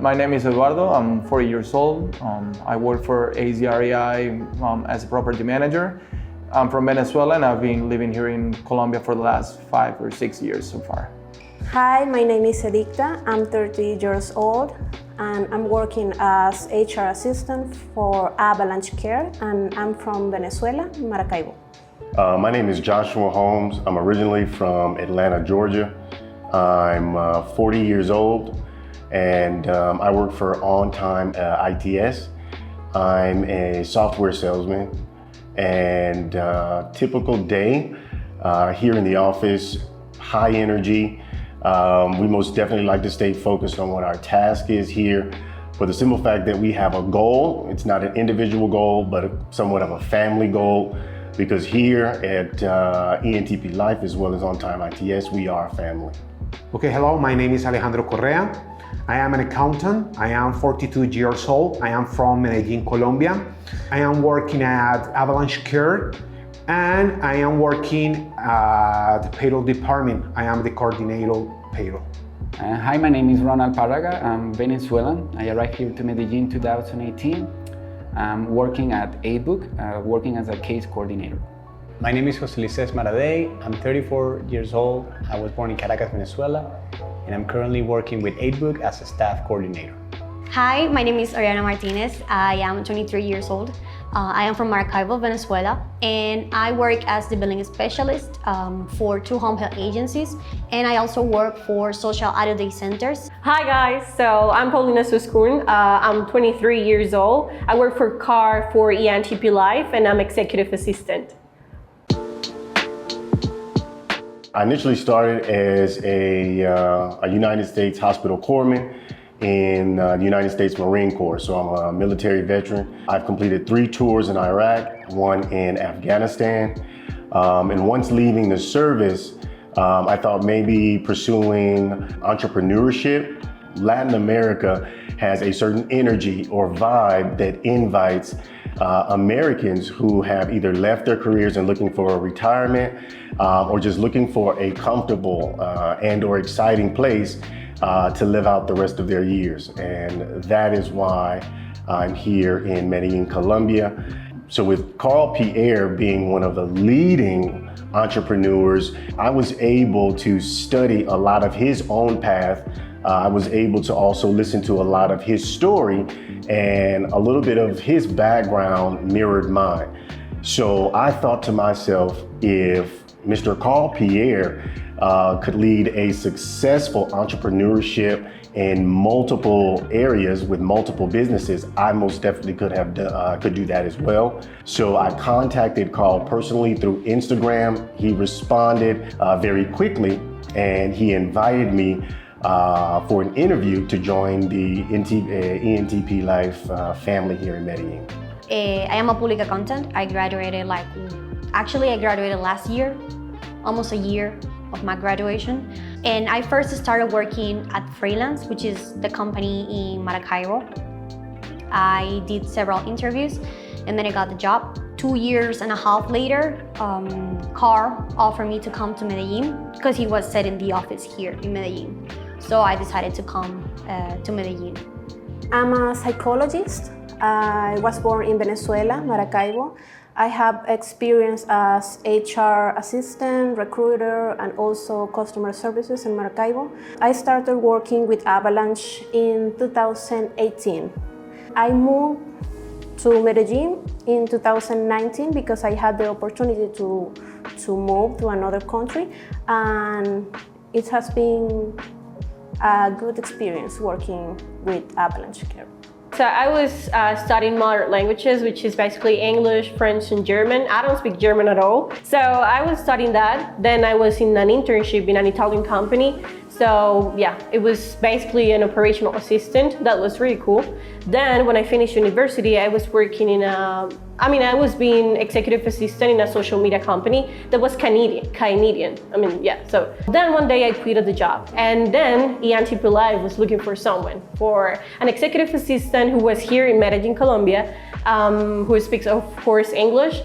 My name is Eduardo. I'm 40 years old. I work for AZREI as a property manager. I'm from Venezuela and I've been living here in Colombia for the last 5 or 6 years so far. Hi, my name is Edicta. I'm 30 years old and I'm working as HR assistant for Avalanche Care and I'm from Venezuela, Maracaibo. My name is Joshua Holmes. I'm originally from Atlanta, Georgia. I'm 40 years old and I work for On Time ITS. I'm a software salesman and typical day here in the office, high energy. We most definitely like to stay focused on what our task is here for the simple fact that we have a goal. It's not an individual goal, but somewhat of a family goal. Because here at ENTP Life, as well as On Time ITS, we are a family. Okay, hello, my name is Alejandro Correa. I am an accountant. I am 42 years old. I am from Medellin, Colombia. I am working at Avalanche Care and I am working at the payroll department. I am the coordinator payroll. Hi, my name is Ronald Parraga. I'm Venezuelan. I arrived here to Medellin in 2018. I'm working at AidBook, working as a case coordinator. My name is Jose Luis Maradei. I'm 34 years old. I was born in Caracas, Venezuela, and I'm currently working with AidBook as a staff coordinator. Hi, my name is Ariana Martinez. I am 23 years old. I am from Maracaibo, Venezuela, and I work as the billing specialist for 2 home health agencies, and I also work for social audio day centers. Hi guys, so I'm Paulina Suskun. I'm 23 years old. I work for CAR for ENTP Life, and I'm executive assistant. I initially started as a United States hospital corpsman in the United States Marine Corps. So I'm a military veteran. I've completed 3 tours in Iraq, 1 in Afghanistan. And once leaving the service, I thought maybe pursuing entrepreneurship. Latin America has a certain energy or vibe that invites Americans who have either left their careers and looking for a retirement or just looking for a comfortable and or exciting place to live out the rest of their years. And that is why I'm here in Medellin, Colombia. So with Carl Pierre being one of the leading entrepreneurs, I was able to study a lot of his own path. I was able to also listen to a lot of his story, and a little bit of his background mirrored mine. So I thought to myself, if Mr. Carl Pierre could lead a successful entrepreneurship in multiple areas with multiple businesses, I most definitely could do that as well. So I contacted Carl personally through Instagram. He responded very quickly, and he invited me for an interview to join the ENTP Life family here in Medellin. I am a public accountant. I graduated last year, almost a year of my graduation. And I first started working at Freelance, which is the company in Maracaibo. I did several interviews and then I got the job. 2.5 years later, Carl offered me to come to Medellin because he was setting the office here in Medellin. So I decided to come to Medellin. I'm a psychologist. I was born in Venezuela, Maracaibo. I have experience as HR assistant, recruiter, and also customer services in Maracaibo. I started working with Avalanche in 2018. I moved to Medellin in 2019 because I had the opportunity to move to another country, and it has been a good experience working with Avalanche Care. So I was studying modern languages, which is basically English, French, and German. I don't speak German at all. So I was studying that. Then I was in an internship in an Italian company. So yeah, it was basically an operational assistant. That was really cool. Then when I finished university, I was working in I was being executive assistant in a social media company that was Canadian. So then one day I quit the job. And then ENTP Life was looking for someone, for an executive assistant who was here in Medellin, Colombia, who speaks, of course, English.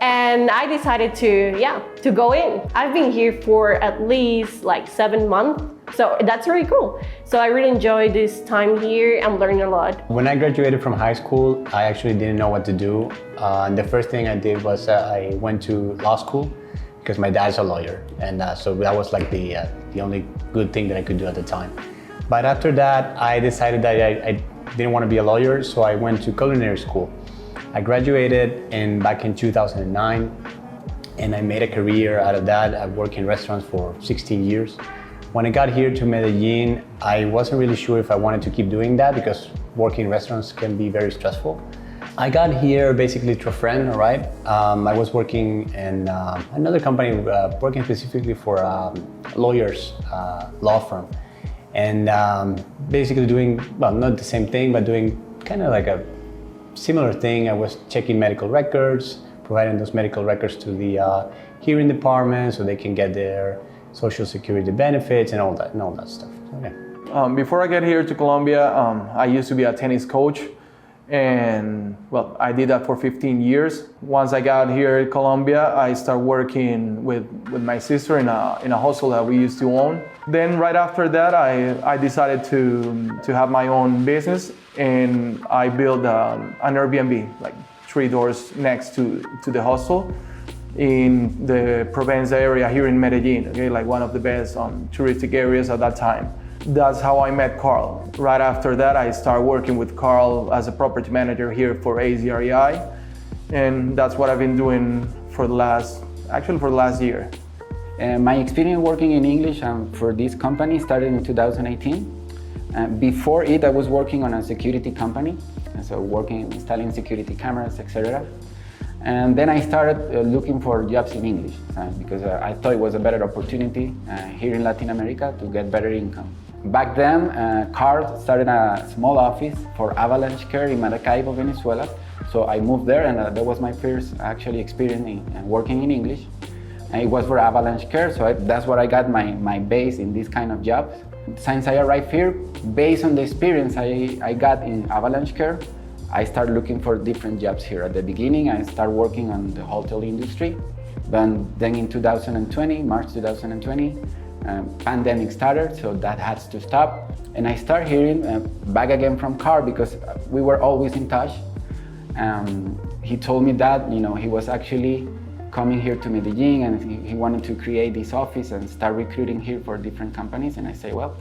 And I decided to go in. I've been here for at least like 7 months, so that's really cool. So I really enjoy this time here. I'm learning a lot. When I graduated from high school, I actually didn't know what to do. And the first thing I did was I went to law school because my dad's a lawyer, and so that was like the only good thing that I could do at the time. But after that, I decided that I didn't want to be a lawyer, so I went to culinary school. I graduated back in 2009, and I made a career out of that. I worked in restaurants for 16 years. When I got here to Medellin, I wasn't really sure if I wanted to keep doing that because working in restaurants can be very stressful. I got here basically through a friend, all right? I was working in another company, working specifically for a lawyer's law firm. And basically doing, well, not the same thing, but doing kind of like a similar thing. I was checking medical records, providing those medical records to the hearing department so they can get their social security benefits and all that stuff. So, yeah. Before I get here to Colombia, I used to be a tennis coach, and well, I did that for 15 years. Once I got here in Colombia, I started working with my sister in a hostel that we used to own. Then right after that, I decided to have my own business, and I built an Airbnb, like 3 doors next to the hostel in the Provenza area here in Medellin, okay, like one of the best touristic areas at that time. That's how I met Carl. Right after that, I started working with Carl as a property manager here for AZREI, and that's what I've been doing for the last year. My experience working in English for this company started in 2018. Before it, I was working on a security company, so installing security cameras, etc. And then I started looking for jobs in English because I thought it was a better opportunity here in Latin America to get better income. Back then, Carl started a small office for Avalanche Care in Maracaibo, Venezuela. So I moved there, and that was my first actually experience in working in English. And it was for Avalanche Care, so that's where I got my base in this kind of jobs. Since I arrived here, based on the experience I got in Avalanche Care, I started looking for different jobs here. At the beginning, I started working on the hotel industry. Then in 2020, March 2020, pandemic started, so that had to stop. And I started hearing back again from Carl because we were always in touch. He told me that he was actually coming here to Medellin and he wanted to create this office and start recruiting here for different companies. And I say, well.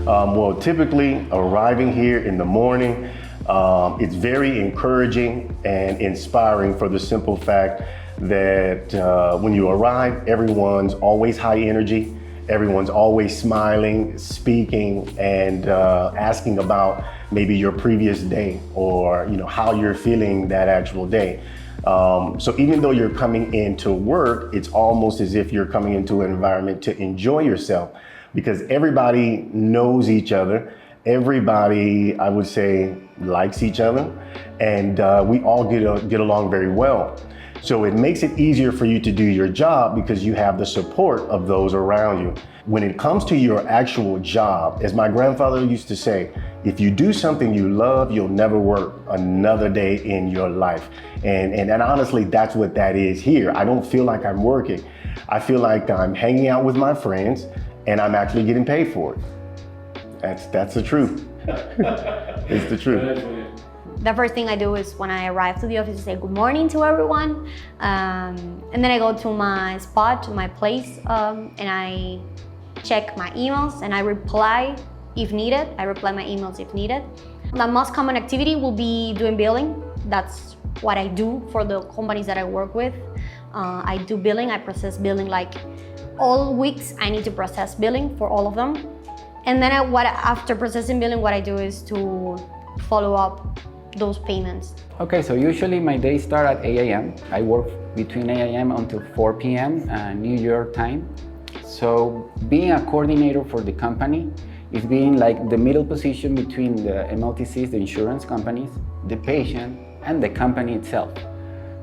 Well, typically arriving here in the morning, it's very encouraging and inspiring for the simple fact that when you arrive, everyone's always high energy, everyone's always smiling, speaking, and asking about maybe your previous day or how you're feeling that actual day. So even though you're coming into work, it's almost as if you're coming into an environment to enjoy yourself because everybody knows each other. Everybody, I would say, likes each other, and we all get along very well. So it makes it easier for you to do your job because you have the support of those around you. When it comes to your actual job, as my grandfather used to say, if you do something you love, you'll never work another day in your life. And honestly, that's what that is here. I don't feel like I'm working. I feel like I'm hanging out with my friends and I'm actually getting paid for it. That's the truth. It's the truth. The first thing I do is when I arrive to the office, I say good morning to everyone. And then I go to my spot, to my place, and I check my emails and I reply if needed. I reply my emails if needed. The most common activity will be doing billing. That's what I do for the companies that I work with. I do billing, I process billing like all weeks. I need to process billing for all of them. And then after processing billing, what I do is to follow up those payments. Okay, so usually my days start at 8 a.m. I work between 8 a.m. until 4 p.m. New York time. So being a coordinator for the company is being like the middle position between the MLTCs, the insurance companies, the patient, and the company itself.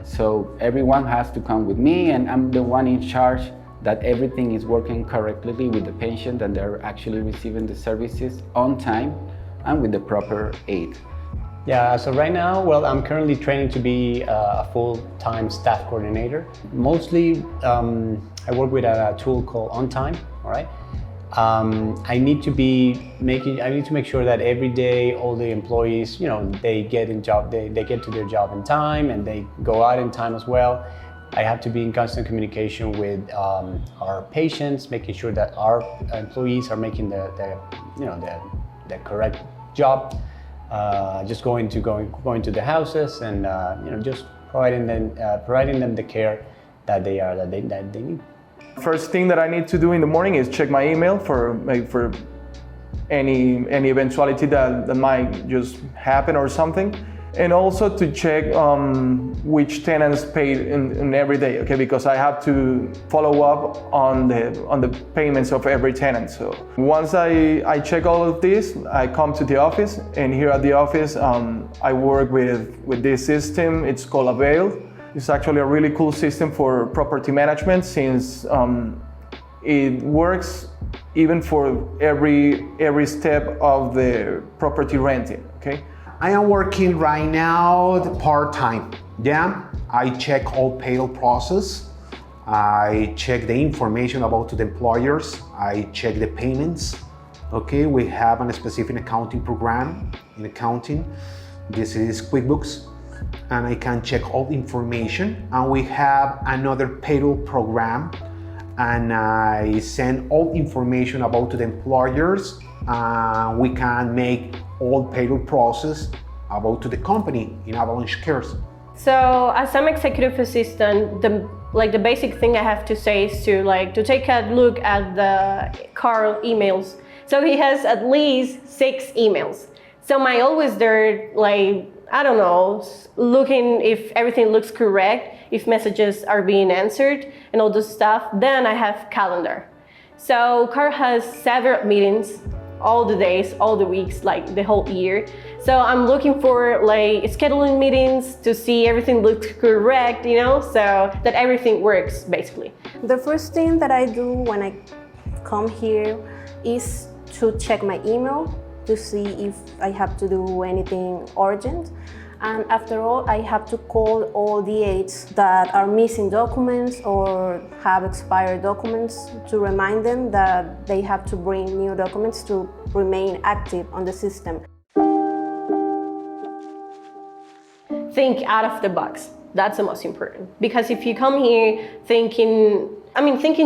So everyone has to come with me, and I'm the one in charge that everything is working correctly with the patient and they're actually receiving the services on time and with the proper aid. Yeah, so right now, well, I'm currently training to be a full-time staff coordinator. Mostly, I work with a tool called On Time, all right? I need to make sure that every day all the employees, they get to their job in time and they go out in time as well. I have to be in constant communication with our patients, making sure that our employees are making the correct job. Just going to the houses and just providing them the care that they need. First thing that I need to do in the morning is check my email for any eventuality that might just happen or something, and also to check which tenants paid in every day. Okay, because I have to follow up on the payments of every tenant. So once I check all of this, I come to the office, and here at the office I work with this system. It's called Avail. It's actually a really cool system for property management, since it works even for every step of the property renting. Okay. I am working right now part-time. Yeah, I check all payroll process. I check the information about the employers. I check the payments. Okay, we have a specific accounting program in accounting. This is QuickBooks, and I can check all information. And we have another payroll program, and I send all information about the employers. We can make all payroll process about to the company in Avalanche Cares. So as an executive assistant, the basic thing I have to say is to take a look at the Carl emails. So he has at least 6 emails. So I'm always there, looking if everything looks correct, if messages are being answered and all this stuff. Then I have calendar. So Carl has several meetings all the days, all the weeks, like the whole year. So I'm looking for scheduling meetings to see everything looks correct, so that everything works basically. The first thing that I do when I come here is to check my email to see if I have to do anything urgent. And after all, I have to call all the aides that are missing documents or have expired documents to remind them that they have to bring new documents to remain active on the system. Think out of the box. That's the most important. Because if you come here thinking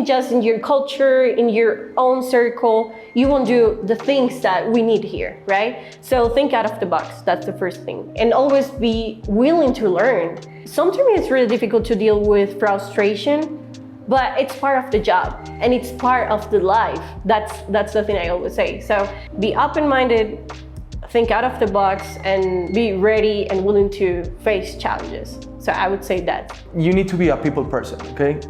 just in your culture, in your own circle, you won't do the things that we need here, right? So think out of the box, that's the first thing. And always be willing to learn. Sometimes it's really difficult to deal with frustration, but it's part of the job and it's part of the life. That's the thing I always say. So be open-minded, think out of the box, and be ready and willing to face challenges. So I would say that. You need to be a people person, okay?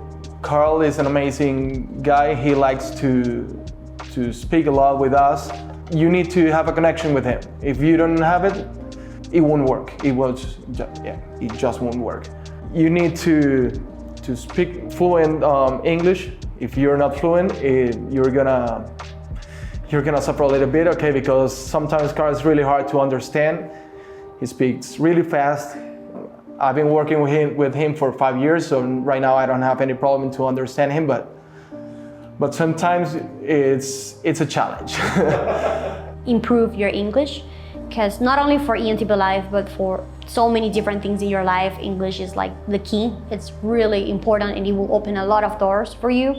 Carl is an amazing guy. He likes to speak a lot with us. You need to have a connection with him. If you don't have it, it won't work. It just won't work. You need to speak fluent English. If you're not fluent, you're gonna suffer a little bit, okay? Because sometimes Carl is really hard to understand. He speaks really fast. I've been working with him for 5 years, so right now I don't have any problem to understand him, but sometimes it's a challenge. Improve your English, because not only for ENTP life, but for so many different things in your life, English is like the key. It's really important and it will open a lot of doors for you.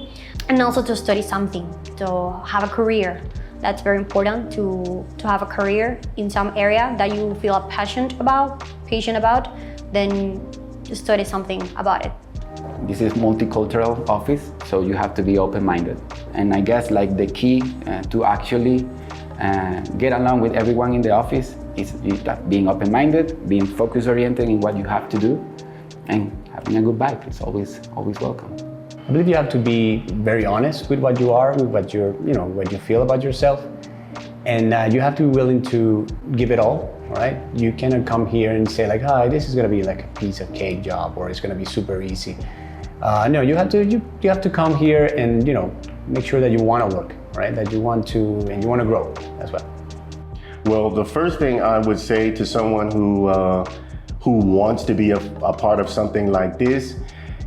And also to study something, to have a career. That's very important, to have a career in some area that you feel passionate about, then study something about it. This is multicultural office, so you have to be open-minded. And I guess the key to actually get along with everyone in the office is being open-minded, being focus-oriented in what you have to do, and having a good vibe. It's always welcome. I believe you have to be very honest with what you are, with what you feel about yourself, and you have to be willing to give it all. Right? You cannot come here and say "Hi, this is going to be like a piece of cake job, or it's going to be super easy." No, you have to come here and make sure that you want to work, right? That you want to grow as well. Well, the first thing I would say to someone who wants to be a part of something like this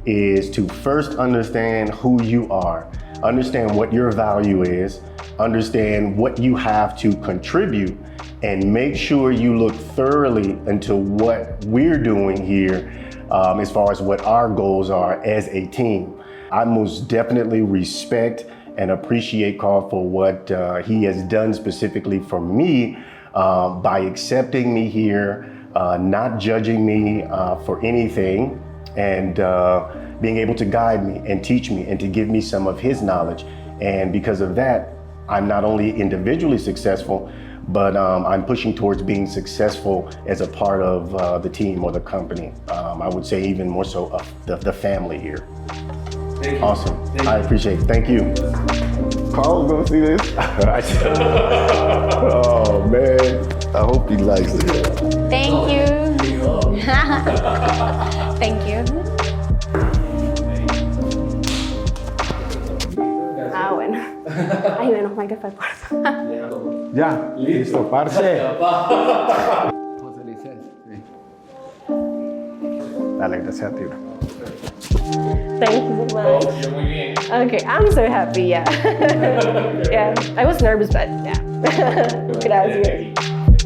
is to first understand who you are, understand what your value is, understand what you have to contribute, and make sure you look thoroughly into what we're doing here as far as what our goals are as a team. I most definitely respect and appreciate Carl for what he has done specifically for me by accepting me here, not judging me for anything, and being able to guide me and teach me and to give me some of his knowledge. And because of that, I'm not only individually successful, but I'm pushing towards being successful as a part of the team or the company. I would say even more so of the family here. Awesome. I appreciate it. Thank you. Carl's gonna see this. Oh man, I hope he likes it. Thank you. Thank you. Ah, bueno. Ay, menos mal que fue el cuarto. Ya, listo, parce. Dale, gracias a ti. Thank you so much. Okay, I'm so happy, yeah. Yeah, I was nervous, but yeah. Gracias.